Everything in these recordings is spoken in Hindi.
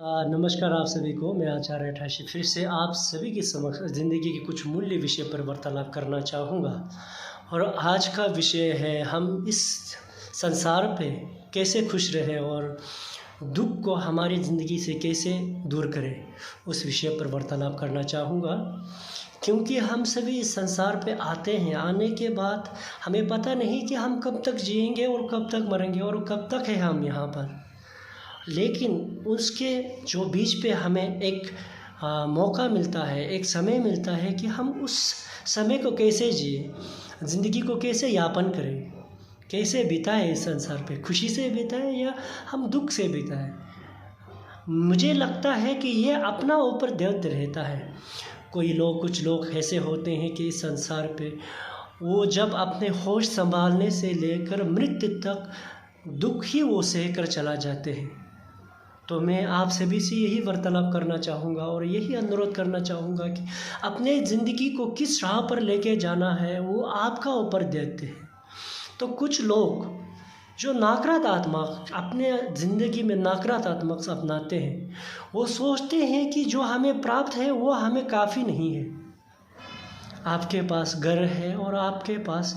नमस्कार आप सभी को। मैं आचार्य ठाशी फिर से आप सभी के समक्ष ज़िंदगी के कुछ मूल्य विषय पर वार्तालाप करना चाहूँगा। और आज का विषय है हम इस संसार पे कैसे खुश रहें और दुख को हमारी ज़िंदगी से कैसे दूर करें, उस विषय पर वार्तालाप करना चाहूँगा। क्योंकि हम सभी इस संसार पे आते हैं, आने के बाद हमें पता नहीं कि हम कब तक जिएंगे और कब तक मरेंगे और कब तक है हम यहाँ पर। लेकिन उसके जो बीच पे हमें एक मौका मिलता है, एक समय मिलता है कि हम उस समय को कैसे जिए, ज़िंदगी को कैसे यापन करें, कैसे बिताएं इस संसार पे, खुशी से बिताएं या हम दुख से बिताएं। मुझे लगता है कि ये अपना ऊपर दैत्य रहता है। कुछ लोग ऐसे होते हैं कि इस संसार पे वो जब अपने होश संभालने से लेकर मृत्यु तक दुख ही वो सह कर चला जाते हैं। तो मैं आप सभी से यही वार्तालाप करना चाहूँगा और यही अनुरोध करना चाहूँगा कि अपने ज़िंदगी को किस राह पर लेके जाना है वो आपका ऊपर देते हैं। तो कुछ लोग जो नकारात्मक अपने ज़िंदगी में नकारात्मक अपनाते हैं, वो सोचते हैं कि जो हमें प्राप्त है वो हमें काफ़ी नहीं है। आपके पास घर है और आपके पास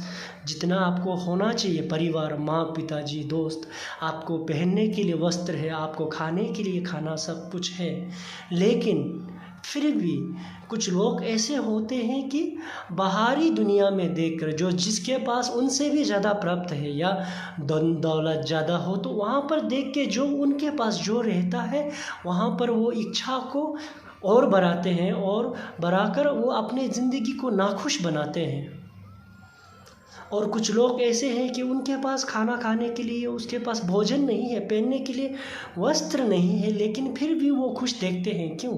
जितना आपको होना चाहिए, परिवार, माँ, पिताजी, दोस्त, आपको पहनने के लिए वस्त्र है, आपको खाने के लिए खाना, सब कुछ है। लेकिन फिर भी कुछ लोग ऐसे होते हैं कि बाहरी दुनिया में देखकर जो जिसके पास उनसे भी ज़्यादा प्राप्त है या दौलत ज़्यादा हो, तो वहाँ पर देख के जो उनके पास जो रहता है वहाँ पर वो इच्छा को और बढ़ाते हैं और बढ़ाकर वो अपने ज़िंदगी को नाखुश बनाते हैं। और कुछ लोग ऐसे हैं कि उनके पास खाना खाने के लिए, उसके पास भोजन नहीं है, पहनने के लिए वस्त्र नहीं है, लेकिन फिर भी वो खुश देखते हैं। क्यों?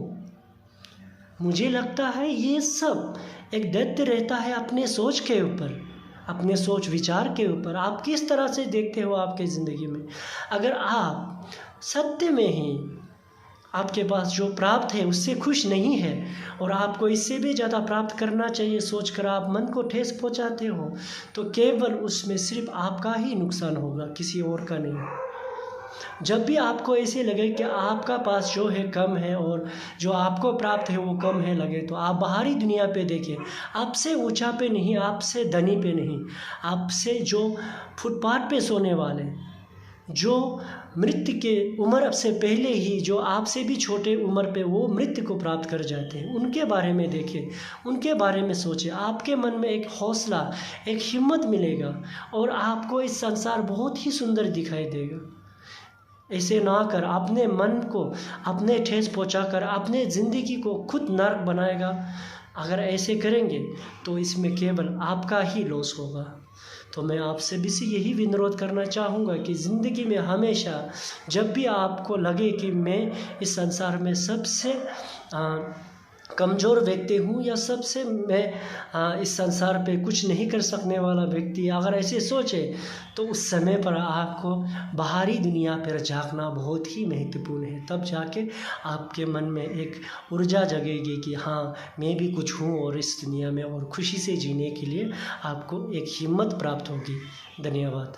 मुझे लगता है ये सब एक दैत्य रहता है अपने सोच के ऊपर, अपने सोच विचार के ऊपर। आप किस तरह से देखते हो आपके ज़िंदगी में। अगर आप सत्य में ही आपके पास जो प्राप्त है उससे खुश नहीं है और आपको इससे भी ज़्यादा प्राप्त करना चाहिए सोचकर आप मन को ठेस पहुंचाते हो, तो केवल उसमें सिर्फ आपका ही नुकसान होगा, किसी और का नहीं। जब भी आपको ऐसे लगे कि आपका पास जो है कम है और जो आपको प्राप्त है वो कम है लगे, तो आप बाहरी दुनिया पे देखें। आपसे ऊंचा पे नहीं, आपसे धनी पे नहीं, आपसे जो फुटपाथ पे सोने वाले, जो मृत्यु के उम्र से पहले ही, जो आपसे भी छोटे उम्र पे वो मृत्यु को प्राप्त कर जाते हैं, उनके बारे में देखें, उनके बारे में सोचें। आपके मन में एक हौसला, एक हिम्मत मिलेगा और आपको इस संसार बहुत ही सुंदर दिखाई देगा। ऐसे ना कर अपने मन को अपने ठेस पहुंचाकर अपने ज़िंदगी को खुद नर्क बनाएगा। अगर ऐसे करेंगे तो इसमें केवल आपका ही लॉस होगा। तो मैं आपसे भी से यही अनुरोध करना चाहूँगा कि ज़िंदगी में हमेशा जब भी आपको लगे कि मैं इस संसार में सबसे कमज़ोर व्यक्ति हूँ या सबसे मैं इस संसार पे कुछ नहीं कर सकने वाला व्यक्ति, अगर ऐसे सोचे तो उस समय पर आपको बाहरी दुनिया पर झांकना बहुत ही महत्वपूर्ण है। तब जाके आपके मन में एक ऊर्जा जगेगी कि हाँ, मैं भी कुछ हूँ और इस दुनिया में और खुशी से जीने के लिए आपको एक हिम्मत प्राप्त होगी। धन्यवाद।